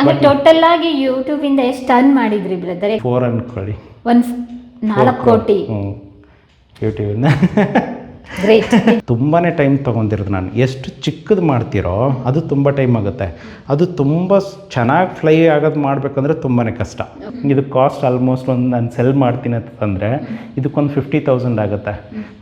ಅಂದ್ರೆ ಟೋಟಲ್ ಆಗಿ ಯೂಟ್ಯೂಬ್ ಇಂದ ಎಷ್ಟು ಅರ್ನ್ ಮಾಡಿದ್ರಿ ಬ್ರದರ್? 4 ಅನ್ಕೊಳ್ಳಿ. 4 ಕೋಟಿ ಯೂಟ್ಯೂಬಿಂದ. ಗ್ರೇಟ್. ತುಂಬಾ ಟೈಮ್ ತೊಗೊಂಡಿರೋದು. ನಾನು ಎಷ್ಟು ಚಿಕ್ಕದು ಮಾಡ್ತೀರೋ ಅದು ತುಂಬ ಟೈಮ್ ಆಗುತ್ತೆ. ಅದು ತುಂಬ ಚೆನ್ನಾಗಿ ಫ್ಲೈ ಆಗೋದು ಮಾಡಬೇಕಂದ್ರೆ ತುಂಬಾ ಕಷ್ಟ. ಇದು ಕಾಸ್ಟ್ ಆಲ್ಮೋಸ್ಟ್ ನಾನು ಸೆಲ್ ಮಾಡ್ತೀನಿ ಅಂತಂದರೆ ಇದಕ್ಕೊಂದು 50,000 ಆಗುತ್ತೆ.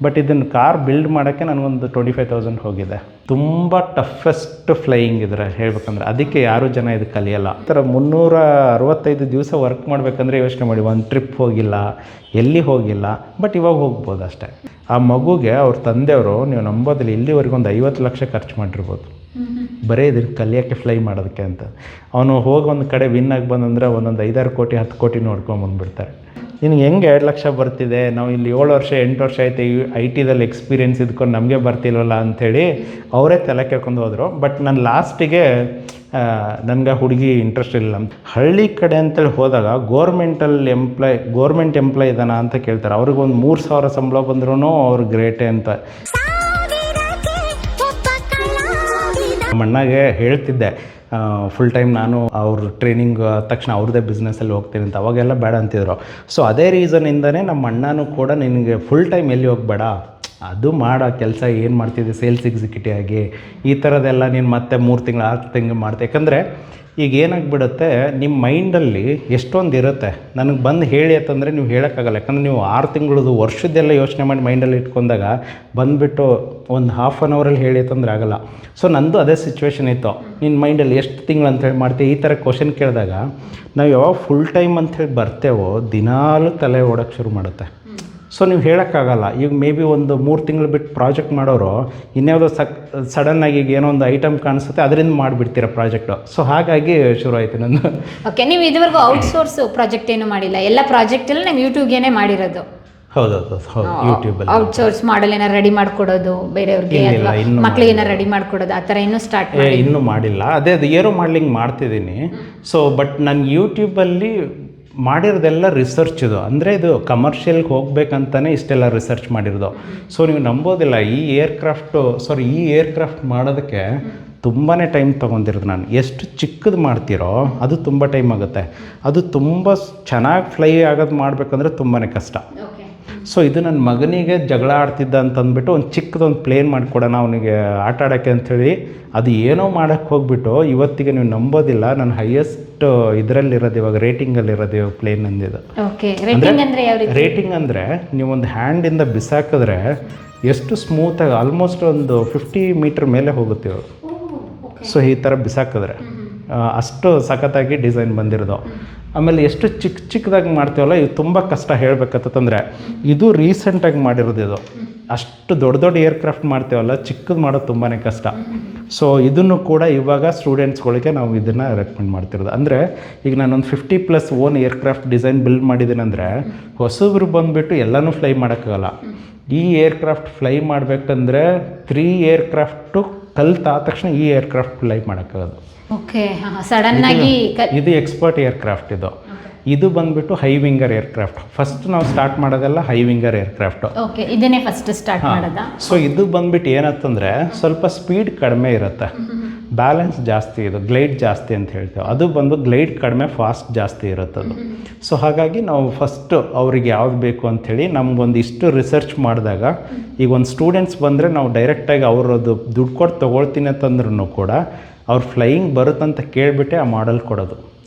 ಬಟ್ ಇದನ್ನು ಕಾರ್ ಬಿಲ್ಡ್ ಮಾಡೋಕ್ಕೆ ನನಗೊಂದು 25,000 ಹೋಗಿದೆ. ತುಂಬ ಟಫೆಸ್ಟ್ ಫ್ಲೈಯಿಂಗ್ ಇದ್ರೆ ಹೇಳ್ಬೇಕಂದ್ರೆ. ಅದಕ್ಕೆ ಯಾರೂ ಜನ ಇದು ಕಲಿಯಲ್ಲ. ಈ ಥರ 365 ದಿವಸ ವರ್ಕ್ ಮಾಡಬೇಕಂದ್ರೆ ಯೋಚನೆ ಮಾಡಿ, ಒಂದು ಟ್ರಿಪ್ ಹೋಗಿಲ್ಲ, ಎಲ್ಲಿ ಹೋಗಿಲ್ಲ. ಬಟ್ ಇವಾಗ ಹೋಗ್ಬೋದು ಅಷ್ಟೇ. ಆ ಮಗುಗೆ ಅವ್ರ ತಂದೆಯವರು, ನೀವು ನಂಬೋದಿಲ್ಲ, ಇಲ್ಲಿವರೆಗೂ ಒಂದು 50 ಲಕ್ಷ ಖರ್ಚು ಮಾಡಿರ್ಬೋದು ಬರೀ ಇದನ್ನು ಕಲಿಯೋಕ್ಕೆ, ಫ್ಲೈ ಮಾಡೋದಕ್ಕೆ ಅಂತ. ಅವನು ಹೋಗಿ ಒಂದು ಕಡೆ ವಿನ್ ಆಗಿ ಬಂದಂದ್ರೆ ಒಂದೊಂದು 5-6 ಕೋಟಿ 10 ಕೋಟಿ ನೋಡ್ಕೊಂಬಂದ್ಬಿಡ್ತಾರೆ. ನಿನಗೆ ಹೆಂಗೆ 2 ಲಕ್ಷ ಬರ್ತಿದೆ, ನಾವು ಇಲ್ಲಿ 7 ವರ್ಷ 8 ವರ್ಷ ಆಯ್ತು ಈ IT-ದಲ್ಲಿ ಎಕ್ಸ್ಪೀರಿಯೆನ್ಸ್ ಇದ್ಕೊಂಡು ನಮಗೆ ಬರ್ತಿಲ್ವಲ್ಲ ಅಂಥೇಳಿ ಅವರೇ ತಲೆ ಕೇಳ್ಕೊಂಡು ಹೋದರು. ಬಟ್ ನಾನು ಲಾಸ್ಟಿಗೆ ನನಗೆ ಹುಡುಗಿ ಇಂಟ್ರೆಸ್ಟ್ ಇಲ್ಲ. ಹಳ್ಳಿ ಕಡೆ ಅಂತೇಳಿ ಹೋದಾಗ ಗೋರ್ಮೆಂಟ್ ಎಂಪ್ಲಾಯ್ ಇದ್ದಾನ ಅಂತ ಕೇಳ್ತಾರೆ. ಅವ್ರಿಗೊಂದು 3,000 ಸಂಬಳ ಬಂದ್ರೂ ಅವ್ರು ಗ್ರೇಟೇ ಅಂತ. ಅಣ್ಣಗೆ ಹೇಳ್ತಿದ್ದೆ ಫುಲ್ ಟೈಮ್ ನಾನು ಅವ್ರ ಟ್ರೈನಿಂಗ್ ತಕ್ಷಣ ಅವ್ರದ್ದೇ ಬಿಸ್ನೆಸ್ಸಲ್ಲಿ ಹೋಗ್ತೀನಿ ಅಂತ. ಅವಾಗೆಲ್ಲ ಬೇಡ ಅಂತಿದ್ರು. ಸೊ ಅದೇ ರೀಸನಿಂದನೇ ನಮ್ಮ ಅಣ್ಣನೂ ಕೂಡ ನಿನಗೆ ಫುಲ್ ಟೈಮ್ ಎಲ್ಲಿ ಹೋಗಬೇಡ, ಅದು ಮಾಡೋ ಕೆಲಸ ಏನು ಮಾಡ್ತಿದ್ದೆ ಸೇಲ್ಸ್ ಎಕ್ಸಿಕ್ಯೂಟಿವ್ ಆಗಿ, ಈ ಥರದ್ದೆಲ್ಲ ನೀನು ಮತ್ತೆ 3 ತಿಂಗಳು 6 ತಿಂಗಳು ಮಾಡ್ತೆ. ಯಾಕಂದರೆ ಈಗ ಏನಾಗ್ಬಿಡುತ್ತೆ, ನಿಮ್ಮ ಮೈಂಡಲ್ಲಿ ಎಷ್ಟೊಂದು ಇರುತ್ತೆ. ನನಗೆ ಬಂದು ಹೇಳಿ ಅಂತಂದರೆ ನೀವು ಹೇಳೋಕ್ಕಾಗಲ್ಲ. ಯಾಕಂದರೆ ನೀವು 6 ತಿಂಗಳದು ವರ್ಷದ್ದೆಲ್ಲ ಯೋಚನೆ ಮಾಡಿ ಮೈಂಡಲ್ಲಿ ಇಟ್ಕೊಂಡಾಗ ಬಂದುಬಿಟ್ಟು ಒಂದು ಹಾಫ್ ಆನ್ ಅವರಲ್ಲಿ ಹೇಳಿ ಅಂತಂದ್ರೆ ಆಗೋಲ್ಲ. ಸೊ ನಂದು ಅದೇ ಸಿಚುವೇಶನ್ ಇತ್ತು. ನಿನ್ನ ಮೈಂಡಲ್ಲಿ ಎಷ್ಟು ತಿಂಗಳು ಅಂತೇಳಿ ಮಾಡ್ತೀವಿ, ಈ ಥರ ಕ್ವಶನ್ ಕೇಳಿದಾಗ ನಾವು ಯಾವಾಗ ಫುಲ್ ಟೈಮ್ ಅಂಥೇಳಿ ಬರ್ತೇವೋ ದಿನಾಲೂ ತಲೆ ಓಡೋಕ್ಕೆ ಶುರು ಮಾಡುತ್ತೆ. ಸೊ ನೀವು ಹೇಳೋಕ್ಕಾಗಲ್ಲ. ಈಗ ಮೇ ಬಿ ಒಂದು 3 ತಿಂಗಳು ಬಿಟ್ಟು ಪ್ರಾಜೆಕ್ಟ್ ಮಾಡೋರು ಇನ್ಯಾವುದೋ ಸಡನ್ನಾಗಿ ಈಗ ಏನೋ ಒಂದು ಐಟಮ್ ಕಾಣಿಸುತ್ತೆ, ಅದರಿಂದ ಮಾಡಿಬಿಡ್ತೀರ ಪ್ರಾಜೆಕ್ಟು. ಸೊ ಹಾಗಾಗಿ ಶುರು ಆಯಿತು ನಂದು. ಓಕೆ, ನೀವು ಇದುವರೆಗೂ ಔಟ್ಸೋರ್ಸ್ ಪ್ರಾಜೆಕ್ಟ್ ಏನೂ ಮಾಡಿಲ್ಲ, ಎಲ್ಲ ಪ್ರಾಜೆಕ್ಟೆಲ್ಲ ನಾವು ಯೂಟ್ಯೂಬ್ಗೇನೆ ಮಾಡಿರೋದು? ಹೌದು ಯೂಟ್ಯೂಬಲ್ಲಿ ಔಟ್ಸೋರ್ಸ್ ಮಾಡಲ್ ಏನಾರು ರೆಡಿ ಮಾಡ್ಕೊಡೋದು ಬೇರೆಯವ್ರಿಗೆ, ಮಕ್ಳಿಗೆ ಏನಾರು ರೆಡಿ ಮಾಡ್ಕೊಡೋದು, ಆ ಥರ ಇನ್ನೂ ಸ್ಟಾರ್ಟ್ ಇನ್ನೂ ಮಾಡಿಲ್ಲ. ಅದೇ ಏರೋ ಮಾಡ್ಲಿಂಗ್ ಮಾಡ್ತಿದ್ದೀನಿ. ಸೊ ಬಟ್ ನಾನು ಯೂಟ್ಯೂಬಲ್ಲಿ ಮಾಡಿರೋದೆಲ್ಲ ರಿಸರ್ಚ್ ಇದು. ಅಂದರೆ ಇದು ಕಮರ್ಷಿಯಲ್ಗೆ ಹೋಗ್ಬೇಕಂತಲೇ ಇಷ್ಟೆಲ್ಲ ರಿಸರ್ಚ್ ಮಾಡಿರೋದು. ಸೊ ನೀವು ನಂಬೋದಿಲ್ಲ, ಈ ಏರ್ಕ್ರಾಫ್ಟ್ ಮಾಡೋದಕ್ಕೆ ತುಂಬಾ ಟೈಮ್ ತೊಗೊಂಡಿರೋದು. ನಾನು ಎಷ್ಟು ಚಿಕ್ಕದು ಮಾಡ್ತೀರೋ ಅದು ತುಂಬ ಟೈಮ್ ಆಗುತ್ತೆ. ಅದು ತುಂಬ ಚೆನ್ನಾಗಿ ಫ್ಲೈ ಆಗೋದು ಮಾಡಬೇಕಂದ್ರೆ ತುಂಬಾ ಕಷ್ಟ. ಸೊ ಇದು ನನ್ನ ಮಗನಿಗೆ ಜಗಳ ಆಡ್ತಿದ್ದ ಅಂತಂದ್ಬಿಟ್ಟು ಒಂದು ಚಿಕ್ಕದೊಂದು ಪ್ಲೇನ್ ಮಾಡಿಕೊಡೋಣ ಅವನಿಗೆ ಆಟ ಆಡೋಕ್ಕೆ ಅಂಥೇಳಿ ಅದು ಏನೋ ಮಾಡೋಕ್ಕೆ ಹೋಗ್ಬಿಟ್ಟು ಇವತ್ತಿಗೆ ನೀವು ನಂಬೋದಿಲ್ಲ, ನಾನು ಹೈಯೆಸ್ಟ್ ಇದರಲ್ಲಿರೋದು ಇವಾಗ ರೇಟಿಂಗಲ್ಲಿರೋದು ಇವಾಗ ಪ್ಲೇನ್ ಅಂದಿದ್ದು. ರೇಟಿಂಗ್ ಅಂದರೆ ನೀವು ಒಂದು ಹ್ಯಾಂಡಿಂದ ಬಿಸಾಕಿದ್ರೆ ಎಷ್ಟು ಸ್ಮೂತಾಗಿ ಆಲ್ಮೋಸ್ಟ್ ಒಂದು 50 ಮೀಟ್ರ್ ಮೇಲೆ ಹೋಗುತ್ತೆ ಇವಾಗ. ಸೊ ಈ ಥರ ಬಿಸಾಕಿದ್ರೆ ಅಷ್ಟು ಸಖತ್ತಾಗಿ ಡಿಸೈನ್ ಬಂದಿರೋದು. ಆಮೇಲೆ ಎಷ್ಟು ಚಿಕ್ಕದಾಗಿ ಮಾಡ್ತೀವಲ್ಲ, ಇದು ತುಂಬ ಕಷ್ಟ ಹೇಳಬೇಕಂತಂದರೆ. ಇದು ರೀಸೆಂಟಾಗಿ ಮಾಡಿರೋದು. ಇದು ಅಷ್ಟು ದೊಡ್ಡ ಏರ್ಕ್ರಾಫ್ಟ್ ಮಾಡ್ತೀವಲ್ಲ, ಚಿಕ್ಕದು ಮಾಡೋದು ತುಂಬಾ ಕಷ್ಟ. ಸೊ ಇದನ್ನು ಕೂಡ ಇವಾಗ ಸ್ಟೂಡೆಂಟ್ಸ್ಗಳಿಗೆ ನಾವು ಇದನ್ನು ರೆಕಮೆಂಡ್ ಮಾಡ್ತಿರೋದು. ಅಂದರೆ ಈಗ ನಾನೊಂದು 50+ ಓನ್ ಏರ್ಕ್ರಾಫ್ಟ್ ಡಿಸೈನ್ ಬಿಲ್ಡ್ ಮಾಡಿದ್ದೀನಿ ಅಂದರೆ ಹೊಸಬ್ರು ಬಂದುಬಿಟ್ಟು ಎಲ್ಲನೂ ಫ್ಲೈ ಮಾಡೋಕ್ಕಾಗಲ್ಲ. ಈ ಏರ್ಕ್ರಾಫ್ಟ್ ಫ್ಲೈ ಮಾಡಬೇಕಂದ್ರೆ 3 ಏರ್ಕ್ರಾಫ್ಟು ಕಲ್ತಾದ ತಕ್ಷಣ ಈ ಏರ್ಕ್ರಾಫ್ಟ್ ಫ್ಲೈ ಮಾಡೋಕ್ಕಾಗೋದು. ಇದು ಎಕ್ಸ್ಪರ್ಟ್ ಏರ್ಕ್ರಾಫ್ಟ್. ಇದು ಬಂದ್ಬಿಟ್ಟು ಹೈ ವಿಂಗರ್ ಏರ್ಕ್ರಾಫ್ಟ್. ಫಸ್ಟ್ ನಾವು ಸ್ಟಾರ್ಟ್ ಮಾಡೋದೆಲ್ಲ ಹೈ ವಿಂಗರ್ ಏರ್ಕ್ರಾಫ್ಟ್. ಇದನ್ನೇ ಫಸ್ಟ್ ಸ್ಟಾರ್ಟ್ ಮಾಡೋದಾ? ಸೊ ಇದು ಬಂದ್ಬಿಟ್ಟು ಏನಂತಂದರೆ ಸ್ವಲ್ಪ ಸ್ಪೀಡ್ ಕಡಿಮೆ ಇರುತ್ತೆ, ಬ್ಯಾಲೆನ್ಸ್ ಜಾಸ್ತಿ, ಇದು ಗ್ಲೈಡ್ ಜಾಸ್ತಿ ಅಂತ ಹೇಳ್ತೇವೆ. ಅದು ಬಂದು ಗ್ಲೈಡ್ ಕಡಿಮೆ, ಫಾಸ್ಟ್ ಜಾಸ್ತಿ ಇರುತ್ತೆ ಅದು. ಸೊ ಹಾಗಾಗಿ ನಾವು ಫಸ್ಟು ಅವ್ರಿಗೆ ಯಾವ್ದು ಬೇಕು ಅಂಥೇಳಿ ನಮಗೊಂದು ಇಷ್ಟು ರಿಸರ್ಚ್ ಮಾಡಿದಾಗ, ಈಗ ಒಂದು ಸ್ಟೂಡೆಂಟ್ಸ್ ಬಂದರೆ ನಾವು ಡೈರೆಕ್ಟಾಗಿ ಅವ್ರದ್ದು ದುಡ್ಡು ಕೊಟ್ಟು ತೊಗೊಳ್ತೀನಿ ಅಂತಂದ್ರೂ ಕೂಡ ಅವ್ರು ಫ್ಲೈಯಿಂಗ್ ಬರುತ್ತಂತ ಕೇಳಿಬಿಟ್ಟೆ ಆ ಮಾಡಲ್ ಕೊಡೋದು.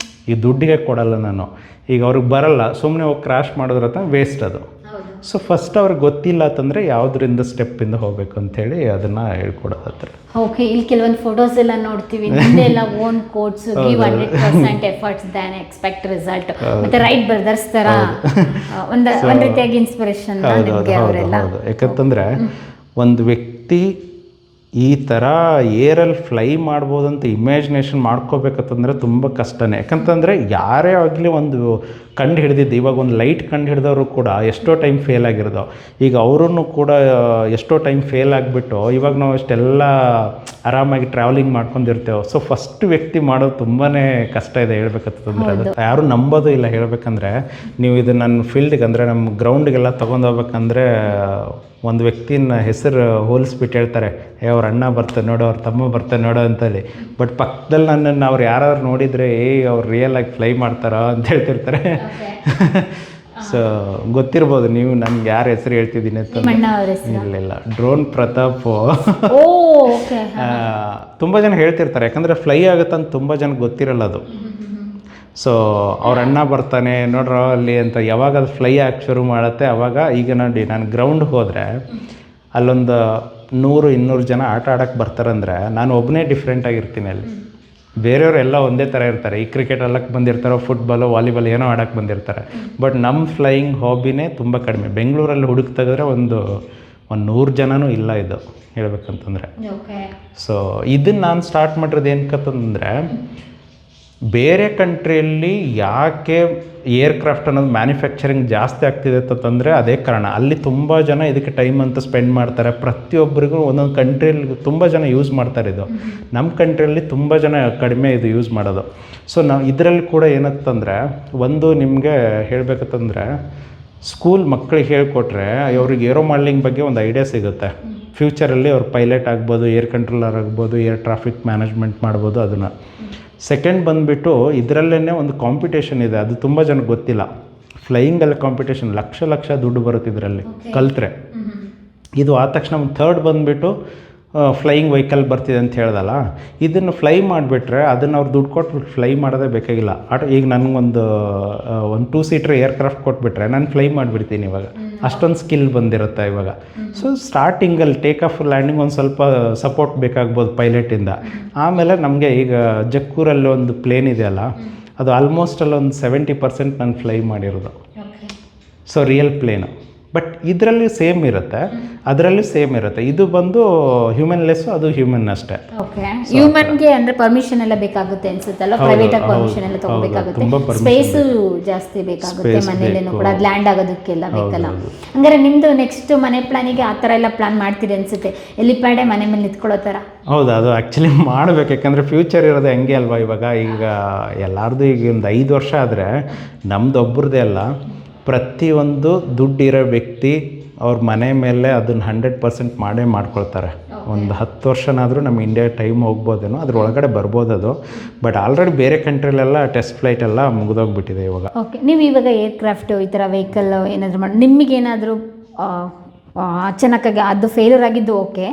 ಈ ದುಡ್ಡಿಗೆ ಕೊಡಲ್ಲ ನಾನು. ಈಗ ಅವ್ರಿಗೆ ಬರಲ್ಲ, ಸುಮ್ಮನೆ ಹೋಗಿ ಕ್ರ್ಯಾಶ್ ಮಾಡೋದ್ರತ್ತ ವೇಸ್ಟ್ ಅದು. ಸೊ ಫಸ್ಟ್ ಅವ್ರಿಗೆ ಗೊತ್ತಿಲ್ಲ ಅಂತಂದರೆ ಯಾವುದರಿಂದ ಸ್ಟೆಪ್ಪಿಂದ ಹೋಗಬೇಕು ಅಂಥೇಳಿ ಅದನ್ನು ಹೇಳ್ಕೊಡೋದು ಹತ್ರ. ಓಕೆ, ಇಲ್ಲಿ ಕೆಲವೊಂದು ಫೋಟೋಸ್ ಎಲ್ಲ ನೋಡ್ತೀವಿ, ನಿಮ್ದೆಲ್ಲ own quotes, give 100% efforts then expect result, ಮತ್ತೆ ರೈಟ್ ಬ್ರದರ್ಸ್ ಥರ ಒಂದು ರೀತಿಯಾಗಿ ಇನ್ಸ್ಪಿರೇಷನ್ ನಿಮಗೆ ಅವರೆಲ್ಲ. ಯಾಕಂತಂದರೆ ಒಂದು ವ್ಯಕ್ತಿ ಈ ಥರ ಏರಲ್ಲಿ ಫ್ಲೈ ಮಾಡ್ಬೋದಂತ ಇಮ್ಯಾಜಿನೇಷನ್ ಮಾಡ್ಕೋಬೇಕಂತಂದರೆ ತುಂಬ ಕಷ್ಟನೇ. ಯಾಕಂತಂದರೆ ಯಾರೇ ಆಗಲಿ ಒಂದು ಕಂಡು ಹಿಡಿದಿದ್ದು, ಇವಾಗ ಒಂದು ಲೈಟ್ ಕಂಡು ಹಿಡಿದವರು ಕೂಡ ಎಷ್ಟೋ ಟೈಮ್ ಫೇಲ್ ಆಗಿರೋದು. ಈಗ ಅವರೂ ಕೂಡ ಎಷ್ಟೋ ಟೈಮ್ ಫೇಲ್ ಆಗಿಬಿಟ್ಟು ಇವಾಗ ನಾವು ಅಷ್ಟೆಲ್ಲ ಆರಾಮಾಗಿ ಟ್ರಾವೆಲಿಂಗ್ ಮಾಡ್ಕೊಂಡಿರ್ತೇವೆ. ಸೊ ಫಸ್ಟ್ ವ್ಯಕ್ತಿ ಮಾಡೋದು ತುಂಬಾ ಕಷ್ಟ ಇದೆ ಹೇಳ್ಬೇಕಂತಂದರೆ. ಅದು ಯಾರೂ ನಂಬೋದು ಇಲ್ಲ. ಹೇಳ್ಬೇಕಂದ್ರೆ ನೀವು ಇದು ನನ್ನ ಫೀಲ್ಡ್ಗೆ ಅಂದರೆ ನಮ್ಮ ಗ್ರೌಂಡ್ಗೆಲ್ಲ ತೊಗೊಂಡೋಗ್ಬೇಕಂದ್ರೆ ಒಂದು ವ್ಯಕ್ತಿನ ಹೆಸರು ಹೋಲಿಸ್ಬಿಟ್ಟು ಹೇಳ್ತಾರೆ, ಅವ್ರ ಅಣ್ಣ ಬರ್ತಾರೆ ನೋಡೋ, ಅವ್ರ ತಮ್ಮ ಬರ್ತಾರೆ ನೋಡೋ ಅಂತೇಳಿ. ಬಟ್ ಪಕ್ಕದಲ್ಲಿ ನನ್ನನ್ನು ಅವ್ರು ಯಾರಾದ್ರು ನೋಡಿದರೆ ಅವ್ರು ರಿಯಲಾಗಿ ಫ್ಲೈ ಮಾಡ್ತಾರೋ ಅಂತ ಹೇಳ್ತಿರ್ತಾರೆ. ಸೊ ಗೊತ್ತಿರ್ಬೋದು ನೀವು ನನ್ಗೆ ಯಾರ ಹೆಸರು ಹೇಳ್ತಿದ್ದೀನಿ ಅಂತ. ಇಲ್ಲ ಡ್ರೋನ್ ಪ್ರತಾಪ್. ತುಂಬ ಜನ ಹೇಳ್ತಿರ್ತಾರೆ, ಯಾಕಂದರೆ ಫ್ಲೈ ಆಗುತ್ತಂತ ತುಂಬ ಜನಕ್ಕೆ ಗೊತ್ತಿರಲ್ಲ ಅದು. ಸೊ ಅವ್ರ ಅಣ್ಣ ಬರ್ತಾನೆ ನೋಡ್ರೋ ಅಲ್ಲಿ ಅಂತ ಯಾವಾಗ ಅದು ಫ್ಲೈ ಆಗಿ ಶುರು ಮಾಡುತ್ತೆ ಅವಾಗ. ಈಗ ನೋಡಿ ನಾನು ಗ್ರೌಂಡ್ ಹೋದರೆ ಅಲ್ಲೊಂದು 100-200 ಜನ ಆಟ ಆಡೋಕ್ಕೆ ಬರ್ತಾರಂದರೆ ನಾನು ಒಬ್ಬನೇ ಡಿಫ್ರೆಂಟಾಗಿರ್ತೀನಿ ಅಲ್ಲಿ. ಬೇರೆಯವರೆಲ್ಲ ಒಂದೇ ಥರ ಇರ್ತಾರೆ. ಈ ಕ್ರಿಕೆಟ್ ಆಡೋಕ್ಕೆ ಬಂದಿರ್ತಾರೋ, ಫುಟ್ಬಾಲು, ವಾಲಿಬಾಲ್ ಏನೋ ಆಡೋಕ್ಕೆ ಬಂದಿರ್ತಾರೆ. ಬಟ್ ನಮ್ಮ ಫ್ಲೈಯಿಂಗ್ ಹಾಬಿನೇ ತುಂಬ ಕಡಿಮೆ. ಬೆಂಗಳೂರಲ್ಲಿ ಹುಡುಕ್ ತೆಗೆದ್ರೆ ಒಂದು 100 ಜನನೂ ಇಲ್ಲ ಇದು ಹೇಳ್ಬೇಕಂತಂದರೆ. ಸೊ ಇದನ್ನು ನಾನು ಸ್ಟಾರ್ಟ್ ಮಾಡಿರೋದು ಏನಕ್ಕಂತಂದರೆ, ಬೇರೆ ಕಂಟ್ರಿಯಲ್ಲಿ ಯಾಕೆ ಏರ್ಕ್ರಾಫ್ಟ್ ಅನ್ನೋದು ಮ್ಯಾನುಫ್ಯಾಕ್ಚರಿಂಗ್ ಜಾಸ್ತಿ ಆಗ್ತಿದೆ ಅಂತಂದರೆ ಅದೇ ಕಾರಣ. ಅಲ್ಲಿ ತುಂಬ ಜನ ಇದಕ್ಕೆ ಟೈಮ್ ಅಂತ ಸ್ಪೆಂಡ್ ಮಾಡ್ತಾರೆ. ಪ್ರತಿಯೊಬ್ಬರಿಗೂ ಒಂದೊಂದು ಕಂಟ್ರಿಯಲ್ಲಿ ತುಂಬ ಜನ ಯೂಸ್ ಮಾಡ್ತಾರೆ ಇದು. ನಮ್ಮ ಕಂಟ್ರಿಯಲ್ಲಿ ತುಂಬ ಜನ ಕಡಿಮೆ ಇದು ಯೂಸ್ ಮಾಡೋದು. ಸೊ ನಾವು ಇದರಲ್ಲಿ ಕೂಡ ಏನಂತಂದರೆ, ಒಂದು ನಿಮಗೆ ಹೇಳಬೇಕಂತಂದರೆ ಸ್ಕೂಲ್ ಮಕ್ಕಳಿಗೆ ಹೇಳಿಕೊಟ್ರೆ ಅವ್ರಿಗೆ ಏರೋ ಮಾಡಲಿಂಗ್ ಬಗ್ಗೆ ಒಂದು ಐಡಿಯಾ ಸಿಗುತ್ತೆ. ಫ್ಯೂಚರಲ್ಲಿ ಅವ್ರು ಪೈಲಟ್ ಆಗ್ಬೋದು, ಏರ್ ಕಂಟ್ರೋಲರ್ ಆಗ್ಬೋದು, ಏರ್ ಟ್ರಾಫಿಕ್ ಮ್ಯಾನೇಜ್ಮೆಂಟ್ ಮಾಡ್ಬೋದು ಅದನ್ನು. ಸೆಕೆಂಡ್ ಬಂದುಬಿಟ್ಟು ಇದರಲ್ಲೇ ಒಂದು ಕಾಂಪಿಟೇಷನ್ ಇದೆ, ಅದು ತುಂಬ ಜನಕ್ಕೆ ಗೊತ್ತಿಲ್ಲ. ಫ್ಲೈಯಿಂಗಲ್ಲಿ ಕಾಂಪಿಟೇಷನ್ ಲಕ್ಷ ದುಡ್ಡು ಬರುತ್ತೆ ಇದರಲ್ಲಿ ಕಲ್ತ್ರೆ. ಇದು ಆದ ತಕ್ಷಣ ಒಂದು ಥರ್ಡ್ ಬಂದುಬಿಟ್ಟು ಫ್ಲೈಯಿಂಗ್ ವೆಹಿಕಲ್ ಬರ್ತಿದೆ ಅಂತ ಹೇಳ್ದಲ್ಲ, ಇದನ್ನು ಫ್ಲೈ ಮಾಡಿಬಿಟ್ರೆ ಅದನ್ನು ಅವ್ರು ದುಡ್ಡು ಕೊಟ್ಬಿಟ್ಟು ಫ್ಲೈ ಮಾಡೋದೇ ಬೇಕಾಗಿಲ್ಲ. ಈಗ ನನಗೊಂದು 2 ಸೀಟರ್ ಏರ್ಕ್ರಾಫ್ಟ್ ಕೊಟ್ಬಿಟ್ರೆ ನಾನು ಫ್ಲೈ ಮಾಡಿಬಿಡ್ತೀನಿ ಇವಾಗ. ಅಷ್ಟೊಂದು ಸ್ಕಿಲ್ ಬಂದಿರುತ್ತೆ ಇವಾಗ. ಸೊ ಸ್ಟಾರ್ಟಿಂಗಲ್ಲಿ ಟೇಕ್ ಆಫ್ ಲ್ಯಾಂಡಿಂಗ್ ಒಂದು ಸ್ವಲ್ಪ ಸಪೋರ್ಟ್ ಬೇಕಾಗ್ಬೋದು ಪೈಲಟಿಂದ. ಆಮೇಲೆ ನಮಗೆ ಈಗ ಜಕ್ಕೂರಲ್ಲಿ ಒಂದು ಪ್ಲೇನ್ ಇದೆಯಲ್ಲ, ಅದು ಆಲ್ಮೋಸ್ಟ್ ಅಲ್ಲೊಂದು 70% ನಾನು ಫ್ಲೈ ಮಾಡಿರೋದು. So real plain. ಬಟ್ ಇದರಲ್ಲಿ ಸೇಮ್ ಇರುತ್ತೆ, ಅದರಲ್ಲಿ ಸೇಮ್ ಇರುತ್ತೆ. ಇದು ಬಂದು ಹ್ಯೂಮನ್ ಲೆಸ್ಸು, ಅದು ಹ್ಯೂಮನ್ ಅಷ್ಟೇ. ಓಕೆ, ಹ್ಯೂಮನ್ಗೆ ಅಂದರೆ ಪರ್ಮಿಷನ್ ಎಲ್ಲ ಬೇಕಾಗುತ್ತೆ ಅನ್ಸುತ್ತಲ್ಲ, ಪ್ರೈವೇಟ್ ಆಗಿ ಪರ್ಮಿಷನ್ ಎಲ್ಲ ತಗೋಬೇಕಾಗುತ್ತೆ, ಸ್ಪೇಸು ಜಾಸ್ತಿ ಬೇಕಾಗುತ್ತೆ ಮನೇಲೇನು ಕೂಡ, ಅದು ಲ್ಯಾಂಡ್ ಆಗೋದಕ್ಕೆಲ್ಲ ಬೇಕಲ್ಲ. ಹಂಗಾರೆ ನಿಮ್ಮದು ನೆಕ್ಸ್ಟ್ ಮನೆ ಪ್ಲಾನಿಗೆ ಆ ಥರ ಎಲ್ಲ ಪ್ಲಾನ್ ಮಾಡ್ತೀರಿ ಅನ್ಸುತ್ತೆ, ಎಲಿಪ್ಯಾಡೆ ಮನೆ ಮೇಲೆ ನಿಂತ್ಕೊಳ್ಳೋ ಥರ? ಹೌದು, ಅದು ಆ್ಯಕ್ಚುಲಿ ಮಾಡಬೇಕು. ಯಾಕಂದರೆ ಫ್ಯೂಚರ್ ಇರೋದು ಹೆಂಗೆ ಅಲ್ವಾ ಇವಾಗ. ಈಗ ಎಲ್ಲರದು ಈಗ ಒಂದು 5 ವರ್ಷ ಆದರೆ ನಮ್ಮದು ಒಬ್ಬರದೇ ಅಲ್ಲ, ಪ್ರತಿಯೊಂದು ದುಡ್ಡಿರೋ ವ್ಯಕ್ತಿ ಅವ್ರ ಮನೆ ಮೇಲೆ ಅದನ್ನು 100% ಮಾಡ್ಕೊಳ್ತಾರೆ. ಒಂದು 10 ವರ್ಷನಾದರೂ ನಮ್ಮ ಇಂಡಿಯಾ ಟೈಮ್ ಹೋಗ್ಬೋದೇನೋ, ಅದ್ರ ಒಳಗಡೆ ಬರ್ಬೋದು ಅದು. ಬಟ್ ಆಲ್ರೆಡಿ ಬೇರೆ ಕಂಟ್ರಿಲೆಲ್ಲ ಟೆಸ್ಟ್ ಫ್ಲೈಟ್ ಎಲ್ಲ ಮುಗಿದೋಗ್ಬಿಟ್ಟಿದೆ ಇವಾಗ. ಓಕೆ, ನೀವು ಇವಾಗ ಏರ್ಕ್ರಾಫ್ಟು ಈ ಥರ ವೆಹಿಕಲ್ ಏನಾದರೂ ಮಾಡಿ ನಿಮಗೇನಾದರೂ ಅಚಾನಕ್ಕಾಗಿ ಅದು ಫೇಲ್ಯೂರ್ ಆಗಿದ್ದು ಓಕೆ,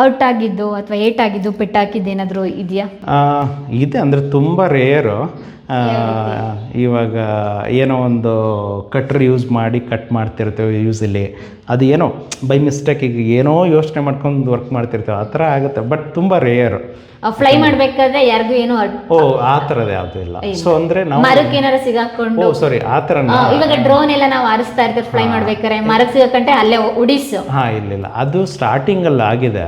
ಹರ್ಟ್ ಆಗಿದ್ದು ಅಥವಾ ಏಟ್ ಆಗಿದ್ದು, ಪೆಟ್ಟಾಕಿದ್ದು ಏನಾದರೂ ಇದೆಯಾ? ಇದೆ, ಅಂದರೆ ತುಂಬ ರೇರು. ಇವಾಗ ಏನೋ ಒಂದು ಕಟ್ರ್ ಯೂಸ್ ಮಾಡಿ ಕಟ್ ಮಾಡ್ತಿರ್ತೇವೆ ಯೂಸಲಿ, ಅದು ಏನೋ ಬೈ ಮಿಸ್ಟೇಕ್ ಈಗ ಏನೋ ಯೋಚನೆ ಮಾಡ್ಕೊಂಡು ವರ್ಕ್ ಮಾಡ್ತಿರ್ತೇವೆ, ಆ ಥರ ಆಗುತ್ತೆ. ಬಟ್ ತುಂಬ ರೇರು. ಫ್ಲೈ ಮಾಡಬೇಕಾದ್ರೆ ಯಾರಿಗೂ ಏನು ಆ ಥರದ್ದು ಯಾವುದೂ ಇಲ್ಲ. ಸೊ ಅಂದರೆ ನಾವು ಮರಕ್ಕೆ ಏನಾರು ಸಿಗಾಕೊಂಡು, ಸಾರಿ ಆ ಥರ ಇವಾಗ ಡ್ರೋನ್ ಎಲ್ಲ ನಾವು ಹಾರಿಸ್ತಾ ಇರ್ತೀವಿ ಫ್ಲೈ ಮಾಡ್ಬೇಕಾದ್ರೆ, ಮರಕ್ಕೆ ಸಿಗಾಕೊಂಡೆ ಅಲ್ಲೇ ಉಡಿಸು. ಇಲ್ಲ, ಅದು ಸ್ಟಾರ್ಟಿಂಗಲ್ಲಿ ಆಗಿದೆ.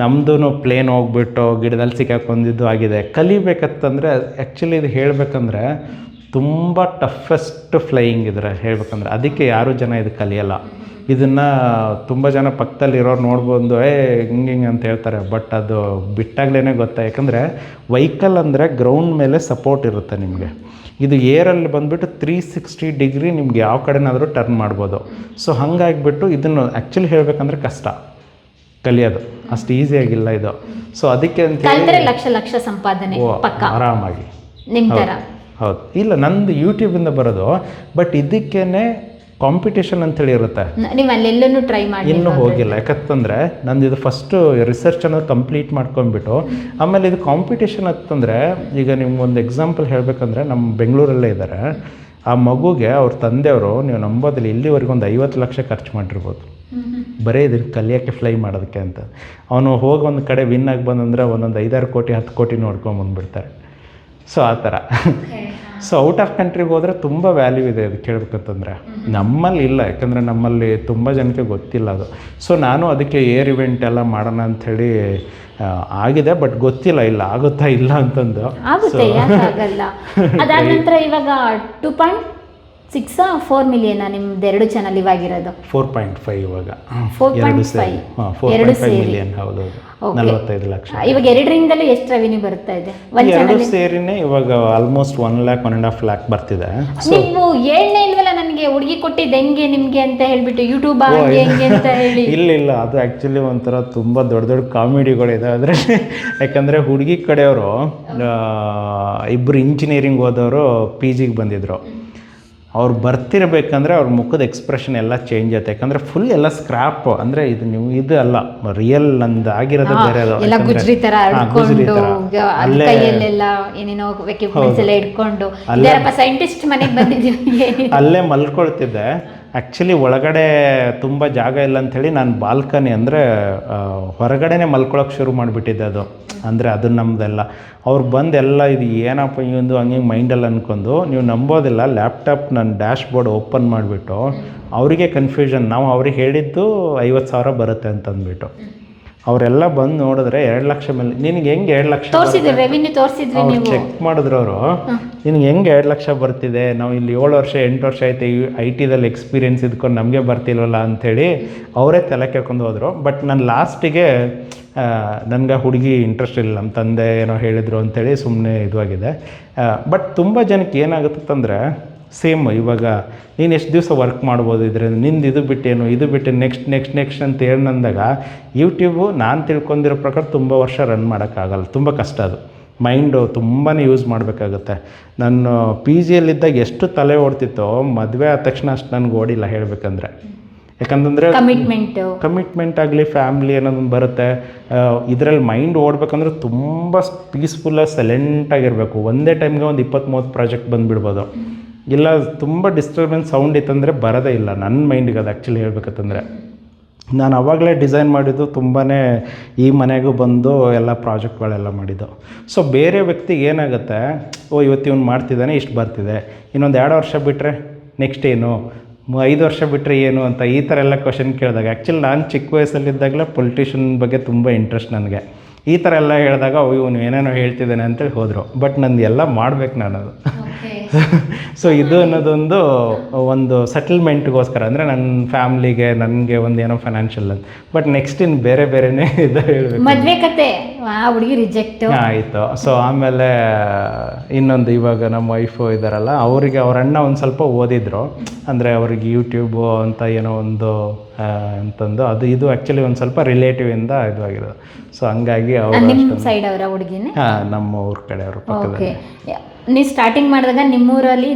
ನಮ್ಮದು ಪ್ಲೇನ್ ಹೋಗ್ಬಿಟ್ಟು ಗಿಡದಲ್ಲಿ ಸಿಕ್ಕಾಕೊಂಡಿದ್ದು ಆಗಿದೆ. ಕಲಿಬೇಕಂತಂದರೆ ಆ್ಯಕ್ಚುಲಿ ಇದು ಹೇಳಬೇಕಂದ್ರೆ ತುಂಬ ಟಫೆಸ್ಟ್ ಫ್ಲೈಯಿಂಗ್ ಇದ್ರೆ ಹೇಳ್ಬೇಕಂದ್ರೆ, ಅದಕ್ಕೆ ಯಾರೂ ಜನ ಇದು ಕಲಿಯಲ್ಲ. ಇದನ್ನು ತುಂಬ ಜನ ಪಕ್ಕದಲ್ಲಿರೋರು ನೋಡ್ಬೋದು, ಹಿಂಗೆ ಅಂತ ಹೇಳ್ತಾರೆ. ಬಟ್ ಅದು ಬಿಟ್ಟಾಗ್ಲೇ ಗೊತ್ತಾ, ಯಾಕಂದರೆ ವೆಹಿಕಲ್ ಅಂದರೆ ಗ್ರೌಂಡ್ ಮೇಲೆ ಸಪೋರ್ಟ್ ಇರುತ್ತೆ ನಿಮಗೆ. ಇದು ಏರಲ್ಲಿ ಬಂದುಬಿಟ್ಟು 360 ಡಿಗ್ರಿ ನಿಮ್ಗೆ ಯಾವ ಕಡೆನಾದರೂ ಟರ್ನ್ ಮಾಡ್ಬೋದು. ಸೊ ಹಾಗಾಗಿಬಿಟ್ಟು ಇದನ್ನು ಆ್ಯಕ್ಚುಲಿ ಹೇಳಬೇಕಂದ್ರೆ ಕಷ್ಟ ಕಲಿಯೋದು, ಅಷ್ಟು ಈಸಿಯಾಗಿಲ್ಲ ಇದು. ಸೊ ಅದಕ್ಕೆ ಅಂತ ಲಕ್ಷ ಸಂಪಾದನೆ ಆರಾಮಾಗಿ ನಿಮ್ಮ ಥರ. ಹೌದು, ಇಲ್ಲ ನಂದು ಯೂಟ್ಯೂಬಿಂದ ಬರೋದು. ಬಟ್ ಇದಕ್ಕೇನೆ ಕಾಂಪಿಟೇಷನ್ ಅಂತೇಳಿ ಇರುತ್ತೆ. ನೀವು ಅಲ್ಲೆಲ್ಲೂ ಟ್ರೈ ಮಾಡಿ ಇನ್ನೂ ಹೋಗಿಲ್ಲ, ಯಾಕಂತಂದರೆ ನಂದು ಇದು ಫಸ್ಟು ರಿಸರ್ಚ್ ಅನ್ನೋದು ಕಂಪ್ಲೀಟ್ ಮಾಡ್ಕೊಂಡ್ಬಿಟ್ಟು ಆಮೇಲೆ ಇದು ಕಾಂಪಿಟೇಷನ್ ಅಂತಂದರೆ, ಈಗ ನಿಮ್ಗೊಂದು ಎಕ್ಸಾಂಪಲ್ ಹೇಳಬೇಕಂದ್ರೆ ನಮ್ಮ ಬೆಂಗಳೂರಲ್ಲೇ ಇದ್ದಾರೆ. ಆ ಮಗುಗೆ ಅವ್ರ ತಂದೆಯವರು, ನೀವು ನಂಬೋದಿಲ್ಲ, ಇಲ್ಲಿವರೆಗೂ ಒಂದು 50 ಲಕ್ಷ ಖರ್ಚು ಮಾಡಿರ್ಬೋದು ಬರೀ ಇದನ್ನು ಕಲಿಯೋಕ್ಕೆ ಫ್ಲೈ ಮಾಡೋದಕ್ಕೆ ಅಂತ. ಅವನು ಹೋಗಿ ಒಂದು ಕಡೆ ವಿನ್ ಆಗಿ ಬಂದಂದರೆ ಒಂದೊಂದು 5-6 ಕೋಟಿ 10 ಕೋಟಿ ನೋಡ್ಕೊಂಬಂದ್ಬಿಡ್ತಾರೆ. ಸೊ ಆ ಥರ. ಸೊ ಔಟ್ ಆಫ್ ಕಂಟ್ರಿಗೆ ಹೋದರೆ ತುಂಬ ವ್ಯಾಲ್ಯೂ ಇದೆ ಅದಕ್ಕೆ ಹೇಳ್ಬೇಕಂತಂದರೆ. ನಮ್ಮಲ್ಲಿ ಇಲ್ಲ, ಯಾಕಂದರೆ ನಮ್ಮಲ್ಲಿ ತುಂಬ ಜನಕ್ಕೆ ಗೊತ್ತಿಲ್ಲ ಅದು. ಸೊ ನಾನು ಅದಕ್ಕೆ ಏರ್ ಇವೆಂಟ್ ಎಲ್ಲ ಮಾಡೋಣ ಅಂಥೇಳಿ ಆಗಿದೆ. ಬಟ್ ಗೊತ್ತಿಲ್ಲ ಇಲ್ಲ ಆಗುತ್ತಾ ಇಲ್ಲ ಅಂತಂದು. ಆಗುತ್ತೆ, ಯಾಕಾಗಲ್ಲ. ಅದಾದ ನಂತರ ಇವಾಗ 2.6-4 ಮಿಲಿಯನ್ ನಿಮ್ದು 2 ಚಾನಲ್ ಇವಾಗಿರೋದು? 4.5 ಇವಾಗ. 4.5 ಮಿಲಿಯನ್. ಹೌದು, 45 ಲಕ್ಷ. ಇವಾಗ 2ರಿಂದಲೂ ಎಷ್ಟು ರೆವಿನ್ಯೂ ಬರ್ತಾ ಇದೆ? 2 ಸೇರಿನೇ ಇವಾಗ ಆಲ್ಮೋಸ್ಟ್ 1 lakh 1.5 lakh ಬರ್ತಿದೆ. ನೀವು 7ನೇ ಇಲ್ವಲ್ಲ ನನಗೆ ನನಗೆ ಹುಡುಗಿ ಕೊಟ್ಟಿದ್ದು ಹೆಂಗೆ ನಿಮ್ಗೆ ಅಂತ ಹೇಳ್ಬಿಟ್ಟು ಯೂಟ್ಯೂಬ್ ಹಂಗೆ ಹೆಂಗೆ ಅಂತ ಹೇಳಿ. ಇಲ್ಲ ಅದು ಆ್ಯಕ್ಚುಲಿ ಒಂಥರ ತುಂಬ ದೊಡ್ಡ ಕಾಮಿಡಿಗಳಿದೆ ಅದರಲ್ಲಿ. ಯಾಕಂದರೆ ಹುಡುಗಿ ಕಡೆಯವರು ಇಬ್ಬರು ಇಂಜಿನಿಯರಿಂಗ್ ಓದೋರು ಪಿ ಜಿಗೆ ಬಂದಿದ್ದರು. ಅವ್ರು ಬರ್ತಿರ್ಬೇಕಂದ್ರೆ ಅವ್ರ ಮುಖದ ಎಕ್ಸ್ಪ್ರೆಷನ್ ಎಲ್ಲ ಚೇಂಜ್ ಆಯ್ತು. ಯಾಕಂದರೆ ಫುಲ್ ಎಲ್ಲ ಸ್ಕ್ರಾಪ್, ಅಂದರೆ ಇದು ನೀವು ಇದು ಅಲ್ಲ ರಿಯಲ್ ನಂದು ಆಗಿರೋದು ಬೇರೆ. ಎಲ್ಲ ಗುಜ್ರಿ ಥರ ಹಿಡ್ಕೊಂಡು ಕೈಯಲ್ಲೆಲ್ಲ ಏನೇನೋ ಎಕ್ವಿಪ್ಮೆಂಟ್ಸ್ ಎಲ್ಲ ಹಿಡ್ಕೊಂಡು ಸೈಂಟಿಸ್ಟ್ ಮನೆಗೆ ಬಂದಿದ್ದೀವಿ. ಅಲ್ಲೇ ಮಲ್ಕೊಳ್ತಿದ್ದೆ. ಆ್ಯಕ್ಚುಲಿ ಒಳಗಡೆ ತುಂಬ ಜಾಗ ಇಲ್ಲ ಅಂಥೇಳಿ ನಾನು ಬಾಲ್ಕನಿ ಅಂದರೆ ಹೊರಗಡೆನೇ ಮಲ್ಕೊಳಕ್ಕೆ ಶುರು ಮಾಡಿಬಿಟ್ಟಿದ್ದೆ. ಅದು ಅಂದರೆ ಅದು ನಮ್ಮದೆಲ್ಲ ಅವ್ರು ಬಂದೆಲ್ಲ ಇದು ಏನಪ್ಪ ಒಂದು ಹಂಗೆ ಮೈಂಡಲ್ಲಿ ಅಂದ್ಕೊಂಡು, ನೀವು ನಂಬೋದಿಲ್ಲ, ಲ್ಯಾಪ್ಟಾಪ್ ನನ್ನ ಡ್ಯಾಶ್ ಬೋರ್ಡ್ ಓಪನ್ ಮಾಡಿಬಿಟ್ಟು ಅವರಿಗೆ ಕನ್ಫ್ಯೂಷನ್. ನಾವು ಅವ್ರಿಗೆ ಹೇಳಿದ್ದು 50,000 ಬರುತ್ತೆ ಅಂತಂದ್ಬಿಟ್ಟು ಅವರೆಲ್ಲ ಬಂದು ನೋಡಿದ್ರೆ 2 ಲಕ್ಷ ಮೇಲೆ. ನಿನಗೆ ಹೆಂಗೆ 2 ಲಕ್ಷ ಅವ್ರು ಚೆಕ್ ಮಾಡಿದ್ರು ಅವರು, ನಿನಗೆ ಹೆಂಗೆ 2 ಲಕ್ಷ ಬರ್ತಿದೆ, ನಾವು ಇಲ್ಲಿ 7 ವರ್ಷ 8 ವರ್ಷ ಆಯ್ತು ಐ ಟಿದಲ್ಲಿ ಎಕ್ಸ್ಪೀರಿಯೆನ್ಸ್ ಇದ್ಕೊಂಡು ನಮಗೆ ಬರ್ತಿಲ್ವಲ್ಲ ಅಂಥೇಳಿ ಅವರೇ ತಲೆ ಕೇಳ್ಕೊಂಡು ಹೋದರು. ಬಟ್ ನಾನು ಲಾಸ್ಟಿಗೆ ನನಗೆ ಹುಡುಗಿ ಇಂಟ್ರೆಸ್ಟ್ ಇಲ್ಲ, ನಮ್ಮ ತಂದೆ ಏನೋ ಹೇಳಿದರು ಅಂಥೇಳಿ ಸುಮ್ಮನೆ ಇದಾಗಿದೆ. ಬಟ್ ತುಂಬ ಜನಕ್ಕೆ ಏನಾಗುತ್ತಂದರೆ ಸೇಮ್ ಇವಾಗ ನೀನು ಎಷ್ಟು ದಿವಸ ವರ್ಕ್ ಮಾಡ್ಬೋದು ಇದರಿಂದ, ನಿಂದು ಇದು ಬಿಟ್ಟೇನು ಇದು ಬಿಟ್ಟು ನೆಕ್ಸ್ಟ್ ಅಂತ ಏನಂದಾಗ ಯೂಟ್ಯೂಬು ನಾನು ತಿಳ್ಕೊಂಡಿರೋ ಪ್ರಕಾರ ತುಂಬ ವರ್ಷ ರನ್ ಮಾಡೋಕ್ಕಾಗಲ್ಲ, ತುಂಬ ಕಷ್ಟ. ಅದು ಮೈಂಡು ತುಂಬಾ ಯೂಸ್ ಮಾಡಬೇಕಾಗುತ್ತೆ. ನಾನು ಪಿ ಜಿಯಲ್ಲಿದ್ದಾಗ ಎಷ್ಟು ತಲೆ ಓಡ್ತಿತ್ತೋ ಮದುವೆ ಆದ ತಕ್ಷಣ ಅಷ್ಟು ನನಗೆ ಓಡಿಲ್ಲ ಹೇಳಬೇಕಂದ್ರೆ. ಯಾಕಂತಂದರೆ ಕಮಿಟ್ಮೆಂಟ್ ಆಗಲಿ ಫ್ಯಾಮ್ಲಿ ಅನ್ನೋದೊಂದು ಬರುತ್ತೆ. ಇದರಲ್ಲಿ ಮೈಂಡ್ ಓಡಬೇಕಂದ್ರೆ ತುಂಬ ಪೀಸ್ಫುಲ್ಲಾಗಿ ಸೈಲೆಂಟಾಗಿರಬೇಕು. ಒಂದೇ ಟೈಮ್ಗೆ ಒಂದು 20-30 ಪ್ರಾಜೆಕ್ಟ್ ಬಂದುಬಿಡ್ಬೋದು. ಇಲ್ಲ ತುಂಬ ಡಿಸ್ಟರ್ಬೆನ್ಸ್ ಸೌಂಡ್ ಇತ್ತಂದರೆ ಬರೋದೇ ಇಲ್ಲ ನನ್ನ ಮೈಂಡಿಗೆ. ಅದು ಆ್ಯಕ್ಚುಲಿ ಹೇಳ್ಬೇಕಂತಂದರೆ ನಾನು ಆವಾಗಲೇ ಡಿಸೈನ್ ಮಾಡಿದ್ದು ತುಂಬಾ ಈ ಮನೆಗೂ ಬಂದು ಎಲ್ಲ ಪ್ರಾಜೆಕ್ಟ್ಗಳೆಲ್ಲ ಮಾಡಿದ್ದು. ಸೊ ಬೇರೆ ವ್ಯಕ್ತಿಗೆ ಏನಾಗುತ್ತೆ, ಇವತ್ತು ಇವ್ನು ಮಾಡ್ತಿದ್ದಾನೆ ಇಷ್ಟು ಬರ್ತಿದೆ, ಇನ್ನೊಂದು 2 ವರ್ಷ ಬಿಟ್ಟರೆ ನೆಕ್ಸ್ಟ್ ಏನು, 5 ವರ್ಷ ಬಿಟ್ಟರೆ ಏನು ಅಂತ ಈ ಥರ ಎಲ್ಲ ಕ್ವಶನ್ ಕೇಳಿದಾಗ, ಆ್ಯಕ್ಚುಲಿ ನಾನು ಚಿಕ್ಕ ವಯಸ್ಸಲ್ಲಿದ್ದಾಗಲೇ ಪೊಲಿಟಿಷಿಯನ್ ಬಗ್ಗೆ ತುಂಬ ಇಂಟ್ರೆಸ್ಟ್ ನನಗೆ. ಈ ಥರ ಎಲ್ಲ ಹೇಳಿದಾಗ ಇವನು ಏನೇನೋ ಹೇಳ್ತಿದ್ದಾನೆ ಅಂತೇಳಿ ಹೋದರು. ಬಟ್ ನಂದು ಎಲ್ಲ ಮಾಡ್ಬೇಕು ನಾನು ಅದು. ಸೊ ಇದು ಅನ್ನೋದೊಂದು ಒಂದು ಸೆಟಲ್ಮೆಂಟ್ಗೋಸ್ಕರ, ಅಂದರೆ ನನ್ನ ಫ್ಯಾಮ್ಲಿಗೆ ನನಗೆ ಒಂದು ಏನೋ ಫೈನಾನ್ಷಿಯಲ್ ಅಂತ. ಬಟ್ ನೆಕ್ಸ್ಟ್ ಇನ್ನು ಬೇರೆನೇ ಇದು ಹೇಳಬೇಕು, ಮದುವೆ ಕತೆ ಹುಡುಗಿ ರಿಜೆಕ್ಟ್ ಆಯಿತು. ಸೊ ಆಮೇಲೆ ಇನ್ನೊಂದು ಇವಾಗ ನಮ್ಮ ವೈಫು ಇದ್ದಾರಲ್ಲ, ಅವರಿಗೆ ಅವ್ರ ಅಣ್ಣ ಒಂದು ಸ್ವಲ್ಪ ಓದಿದ್ರು, ಅಂದರೆ ಅವ್ರಿಗೆ ಯೂಟ್ಯೂಬು ಅಂತ ಏನೋ ಒಂದು ಅಂತಂದು ಅದು ಇದು ಆ್ಯಕ್ಚುಲಿ ಒಂದು ಸ್ವಲ್ಪ ರಿಲೇಟಿವಿಂದ ಇದು ಆಗಿರೋದು. ಸೊ ಹಂಗಾಗಿ ನಿಮ್ಮ ಸೈಡ್ ಅವರ ಹುಡುಗಿನೇ? ನಮ್ಮ ಊರ ಕಡೆ ಅವರು ಪಕ್ಕದಲ್ಲಿ. ನೀವು ಸ್ಟಾರ್ಟಿಂಗ್ ಮಾಡಿದಾಗ ನಿಮ್ಮೂರಲ್ಲಿ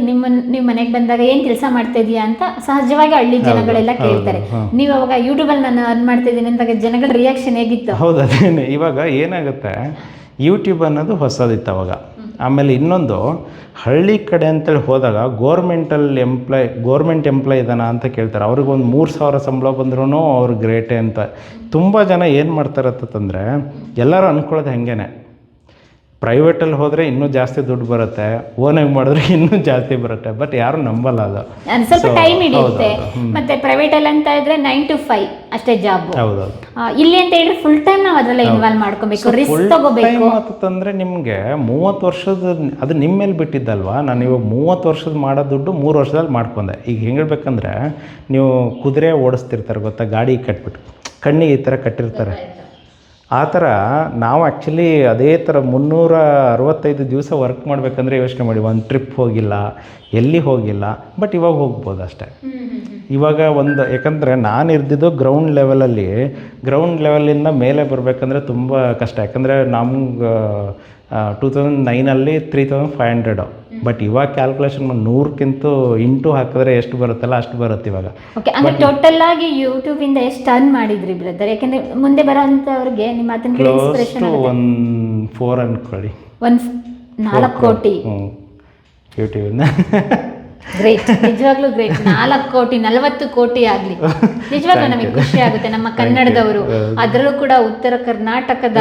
ನೀವು ಮನೆಗೆ ಬಂದಾಗ ಏನು ಕೆಲಸ ಮಾಡ್ತಾ ಇದೀಯಾ ಅಂತ ಸಹಜವಾಗಿ ಹಳ್ಳಿ ಜನಗಳೆಲ್ಲ ಕೇಳ್ತಾರೆ. ನೀವು ಅವಾಗ ಯೂಟ್ಯೂಬಲ್ಲಿ ನಾನು ಅರ್ನ್ ಮಾಡ್ತಾ ಇದ್ದೀನಿ ಅಂದಾಗ ಜನಗಳ ರಿಯಾಕ್ಷನ್ ಹೇಗಿತ್ತು? ಹೌದು, ಅದೇನೆ. ಇವಾಗ ಏನಾಗುತ್ತೆ, ಯೂಟ್ಯೂಬ್ ಅನ್ನೋದು ಹೊಸದಿತ್ತು ಅವಾಗ. ಆಮೇಲೆ ಇನ್ನೊಂದು ಹಳ್ಳಿ ಕಡೆ ಅಂತೇಳಿ ಹೋದಾಗ ಗೋರ್ಮೆಂಟ್ ಎಂಪ್ಲಾಯ್ ಇದ್ದಾನ ಅಂತ ಕೇಳ್ತಾರೆ. ಅವ್ರಿಗೊಂದು 3,000 ಸಂಬಳ ಬಂದ್ರೂ ಅವ್ರು ಗ್ರೇಟೇ ಅಂತ. ತುಂಬ ಜನ ಏನು ಮಾಡ್ತಾರತ್ತಂದರೆ ಎಲ್ಲರೂ ಅಂದ್ಕೊಳ್ಳೋದು ಹಾಗೇನೆ, ಪ್ರೈವೇಟಲ್ಲಿ ಹೋದರೆ ಇನ್ನೂ ಜಾಸ್ತಿ ದುಡ್ಡು ಬರುತ್ತೆ, ಓನಾಗಿ ಮಾಡಿದ್ರೆ ಇನ್ನೂ ಜಾಸ್ತಿ ಬರುತ್ತೆ. ಬಟ್ ಯಾರು ನಂಬಲ್ಲ ಅದು. ಸ್ವಲ್ಪ ಟೈಮ್ ಹಿಡಿಯುತ್ತೆ. ಮತ್ತೆ ಪ್ರೈವೇಟಲ್ಲಿ ಅಂತ ಇದ್ರೆ 9 to 5 ಅಷ್ಟೇ ಜಾಬ್. ಹೌದೌದು. ಇಲ್ಲಿ ಅಂತ ಹೇಳಿದ್ರೆ ಫುಲ್ ಟೈಮ್ ನಾವು ಅದರಲ್ಲ ಇನ್ವಾಲ್ವ್ ಮಾಡ್ಕೋಬೇಕು, ರಿಸ್ಕ್ ತಗೋಬೇಕು. ಅಂತಂದರೆ ನಿಮಗೆ 30 ವರ್ಷದ ಅದು ನಿಮ್ಮ ಮೇಲೆ ಬಿಟ್ಟಿದ್ದಲ್ವಾ. ನಾನು ಇವಾಗ 30 ವರ್ಷದ ಮಾಡೋ ದುಡ್ಡು 3 ವರ್ಷದಲ್ಲಿ ಮಾಡ್ಕೊಂಡೆ. ಈಗ ಹೆಂಗೆ ಹೇಳ್ಬೇಕಂದ್ರೆ, ನೀವು ಕುದುರೆ ಓಡಿಸ್ತಿರ್ತಾರೆ ಗೊತ್ತಾ, ಗಾಡಿ ಕಟ್ಬಿಟ್ಟು ಕಣ್ಣಿಗೆ ಈ ಥರ ಕಟ್ಟಿರ್ತಾರೆ. ಆ ಥರ ನಾವು ಆ್ಯಕ್ಚುಲಿ ಅದೇ ಥರ 365 ದಿವಸ ವರ್ಕ್ ಮಾಡಬೇಕಂದ್ರೆ ಯೋಚನೆ ಮಾಡಿ, ಒಂದು ಟ್ರಿಪ್ ಹೋಗಿಲ್ಲ, ಎಲ್ಲಿ ಹೋಗಿಲ್ಲ. ಬಟ್ ಇವಾಗ ಹೋಗ್ಬೋದು ಅಷ್ಟೇ. ಇವಾಗ ಯಾಕಂದರೆ ನಾನು ಇರ್ದಿದ್ದು ಗ್ರೌಂಡ್ ಲೆವೆಲಿಂದ ಮೇಲೆ ಬರಬೇಕಂದ್ರೆ ತುಂಬ ಕಷ್ಟ. ಯಾಕಂದರೆ ನಮ್ಗೆ 2009 3,500. ಬಟ್ ಇವಾಗ ಕ್ಯಾಲ್ಕುಲೇಷನ್ 100ಕ್ಕಿಂತ ಇಂಟು ಹಾಕಿದ್ರೆ ಎಷ್ಟು ಬರುತ್ತಲ್ಲ ಅಷ್ಟು ಬರುತ್ತೆ ಇವಾಗ. ಅಂದ್ರೆ ಟೋಟಲ್ ಆಗಿ ಯೂಟ್ಯೂಬ್ ಇಂದ ಎಷ್ಟು ಅರ್ನ್ ಮಾಡಿದ್ರಿ ಬ್ರದರ್? ಯಾಕಂದ್ರೆ ಮುಂದೆ ಬರೋಂಥವ್ರಿಗೆ ನಿಮ್ಮ ಮಾತನ್ನ ಇನ್ಸ್ಪಿರೇಷನ್ ಆಗುತ್ತೆ. 4 ಅನ್ಕೊಳ್ಳಿ, 4 ಕೋಟಿ ಯೂಟ್ಯೂಬ್ ಇಂದ. ಗ್ರೇಟ್, ನಿಜವಾಗ್ಲೂ ಗ್ರೇಟ್. 4 ಕೋಟಿ 40 ಕೋಟಿ ಆಗ್ಲಿ, ನಿಜವಾಗ್ಲೂ ನಮಗೆ ಖುಷಿ ಆಗುತ್ತೆ. ನಮ್ಮ ಕನ್ನಡದವರು, ಅದರಲ್ಲೂ ಕೂಡ ಉತ್ತರ ಕರ್ನಾಟಕದ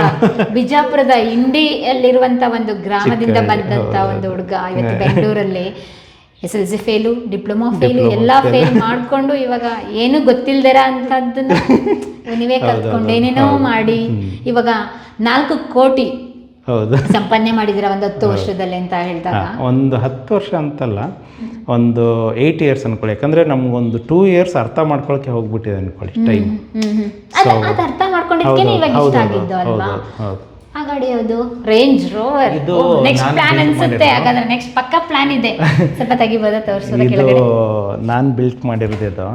ಬಿಜಾಪುರದ ಇಂಡಿಯಲ್ಲಿರುವಂತ ಒಂದು ಗ್ರಾಮದಿಂದ ಬಂದಂತ ಒಂದು ಹುಡುಗ ಇವತ್ತು ಬೆಂಗಳೂರಲ್ಲಿ SSLC ಫೇಲು, ಡಿಪ್ಲೊಮಾ ಫೇಲು, ಎಲ್ಲ ಫೇಲ್ ಮಾಡಿಕೊಂಡು ಇವಾಗ ಏನು ಗೊತ್ತಿಲ್ದಿರ ಅಂತದನ್ನ ನೀವೇ ಕಲ್ತ್ಕೊಂಡು ಏನೇನೋ ಮಾಡಿ ಇವಾಗ 4 ಕೋಟಿ ಹೌದು ಸಂಪಾದನೆ ಮಾಡಿದಿರ ಒಂದು 10 ವರ್ಷದಲ್ಲಿ ಅಂತ ಹೇಳಿದಾಗ. ಒಂದು 10 ವರ್ಷ ಅಂತಲ್ಲ, ಒಂದು 8 years ಅನ್ಕೊಳ್ಳಿ. ಯಾಕಂದ್ರೆ ನಮ್ಗೊಂದು 2 years ಅರ್ಥ ಮಾಡ್ಕೊಳಕ್ಕೆ ಹೋಗ್ಬಿಟ್ಟಿದೆ ಅನ್ಕೊಳ್ಳಿ ಟೈಮ್. ಅರ್ಥ ಮಾಡ್ಕೊಂಡಿದ್ದಕ್ಕೆ ಇವಾಗ ಇಷ್ಟ ಆಗಿದ್ದು ಅಲ್ವಾ? ಆ ಗಾಡಿ ಯಾವುದು? Range rover. ಇದು ನೆಕ್ಸ್ಟ್ ನಾನು ಪ್ಲಾನ್ build ಅನ್ಸುತ್ತೆ. ಮಾಡಿರೋದು. ಹಾಗಾದ್ರೆ ನೆಕ್ಸ್ಟ್ ಪಕ್ಕ ಪ್ಲಾನ್ ಇದೆ. ಸ್ವಲ್ಪ ತೆಗಿಬೋದಾ, ತೋರಿಸೋದಾ ಇದು ಕೆಳಗಡೆ? ನಾನು ಬಿಲ್ಟ್ ಮಾಡಿರೋದು ಇದು.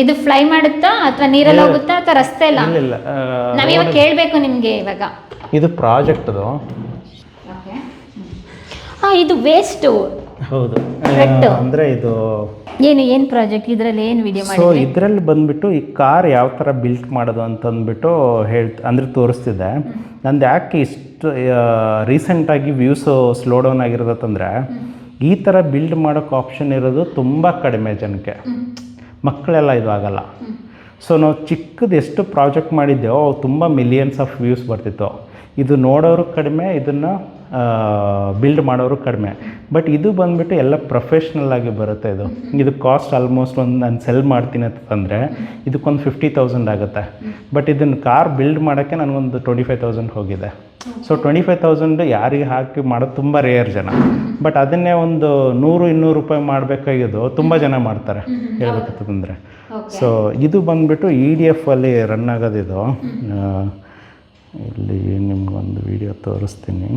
ಇದು ಫ್ಲೈ ಮಾಡುತ್ತಾ ಅಥವಾ ನೀರಲ್ಲಿ ಹೋಗುತ್ತಾ ಅಥವಾ ರಸ್ತೆ ಇಲ್ಲ? ಇಲ್ಲ ನಾವಿವಾಗ ಕೇಳಬೇಕು ನಿಮಗೆ ಇವಾಗ. ಇದು ಪ್ರಾಜೆಕ್ಟ್ದು. ಇದು ವೇಸ್ಟು. ಹೌದು, Correct. ಅಂದರೆ ಇದು ಏನು ಪ್ರಾಜೆಕ್ಟ್, ಇದರಲ್ಲಿ ಏನು ವಿಡಿಯೋ ಸೊ ಮಾಡಿದ್ರಿ? ಇದರಲ್ಲಿ ಬಂದ್ಬಿಟ್ಟು ಈ ಕಾರ್ ಯಾವ ಥರ ಬಿಲ್ಟ್ ಮಾಡೋದು ಅಂತಂದ್ಬಿಟ್ಟು ಅಂದರೆ ತೋರಿಸ್ತಿದ್ದೆ. ನಂದು ಯಾಕೆ ಇಷ್ಟು ರೀಸೆಂಟಾಗಿ ವ್ಯೂಸು ಸ್ಲೋ ಡೌನ್ ಆಗಿರೋದಂತಂದರೆ, ಈ ಥರ ಬಿಲ್ಡ್ ಮಾಡೋಕ್ಕೆ ಆಪ್ಷನ್ ಇರೋದು ತುಂಬ ಕಡಿಮೆ ಜನಕ್ಕೆ. ಮಕ್ಕಳೆಲ್ಲ ಇದು ಆಗಲ್ಲ. ಸೊ ನಾವು ಚಿಕ್ಕದು ಎಷ್ಟು ಪ್ರಾಜೆಕ್ಟ್ ಮಾಡಿದ್ದೆವೋ ಅವು ತುಂಬ ಮಿಲಿಯನ್ಸ್ ಆಫ್ ವ್ಯೂಸ್ ಬರ್ತಿತ್ತು. ಇದು ನೋಡೋರು ಕಡಿಮೆ, ಇದನ್ನು ಬಿಲ್ಡ್ ಮಾಡೋರು ಕಡಿಮೆ. ಬಟ್ ಇದು ಬಂದುಬಿಟ್ಟು ಎಲ್ಲ ಪ್ರೊಫೆಷ್ನಲ್ ಆಗಿ ಬರುತ್ತೆ. ಇದು ಕಾಸ್ಟ್ ಆಲ್ಮೋಸ್ಟ್ ನಾನು ಸೆಲ್ ಮಾಡ್ತೀನಿ ಅಂತಂದರೆ ಇದಕ್ಕೊಂದು 50,000 ಆಗುತ್ತೆ. ಬಟ್ ಇದನ್ನು ಕಾರ್ ಬಿಲ್ಡ್ ಮಾಡೋಕ್ಕೆ ನನಗೊಂದು 25,000 ಹೋಗಿದೆ. ಸೊ 25,000 ಯಾರಿಗೆ ಹಾಕಿ ಮಾಡೋದು ತುಂಬ ರೇರ್ ಜನ. ಬಟ್ ಅದನ್ನೇ ಒಂದು 100-200 ರೂಪಾಯಿ ಮಾಡಬೇಕಾಗಿದ್ದು ತುಂಬ ಜನ ಮಾಡ್ತಾರೆ ಹೇಳ್ಬೇಕಂತಂದರೆ. ಸೊ ಇದು ಬಂದುಬಿಟ್ಟು EDF ಅಲ್ಲಿ ರನ್ ಆಗೋದಿದು. ಇಲ್ಲಿ ನಿಮ್ಗೊಂದು ವಿಡಿಯೋ ತೋರಿಸ್ತೀನಿ.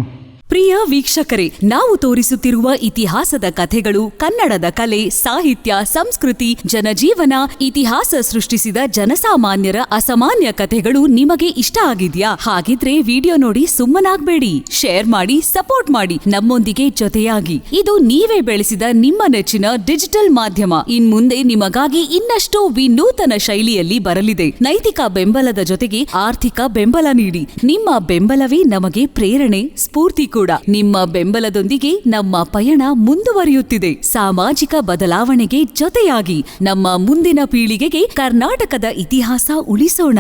ಪ್ರಿಯ ವೀಕ್ಷಕರೇ, ನಾವು ತೋರಿಸುತ್ತಿರುವ ಇತಿಹಾಸದ ಕಥೆಗಳು ಕನ್ನಡದ ಕಲೆ, ಸಾಹಿತ್ಯ, ಸಂಸ್ಕೃತಿ, ಜನಜೀವನ, ಇತಿಹಾಸ ಸೃಷ್ಟಿಸಿದ ಜನಸಾಮಾನ್ಯರ ಅಸಾಮಾನ್ಯ ಕಥೆಗಳು ನಿಮಗೆ ಇಷ್ಟ ಆಗಿದ್ಯಾ? ಹಾಗಿದ್ರೆ ವಿಡಿಯೋ ನೋಡಿ ಸುಮ್ಮನಾಗ್ಬೇಡಿ, ಶೇರ್ ಮಾಡಿ, ಸಪೋರ್ಟ್ ಮಾಡಿ, ನಮ್ಮೊಂದಿಗೆ ಜೊತೆಯಾಗಿ. ಇದು ನೀವೇ ಬೆಳೆಸಿದ ನಿಮ್ಮ ನೆಚ್ಚಿನ ಡಿಜಿಟಲ್ ಮಾಧ್ಯಮ. ಇನ್ಮುಂದೆ ನಿಮಗಾಗಿ ಇನ್ನಷ್ಟು ವಿನೂತನ ಶೈಲಿಯಲ್ಲಿ ಬರಲಿದೆ. ನೈತಿಕ ಬೆಂಬಲದ ಜೊತೆಗೆ ಆರ್ಥಿಕ ಬೆಂಬಲ ನೀಡಿ. ನಿಮ್ಮ ಬೆಂಬಲವೇ ನಮಗೆ ಪ್ರೇರಣೆ, ಸ್ಫೂರ್ತಿ ಕೂಡ. ನಿಮ್ಮ ಬೆಂಬಲದೊಂದಿಗೆ ನಮ್ಮ ಪಯಣ ಮುಂದುವರಿಯುತ್ತಿದೆ. ಸಾಮಾಜಿಕ ಬದಲಾವಣೆಗೆ ಜೊತೆಯಾಗಿ ನಮ್ಮ ಮುಂದಿನ ಪೀಳಿಗೆಗೆ ಕರ್ನಾಟಕದ ಇತಿಹಾಸ ಉಳಿಸೋಣ.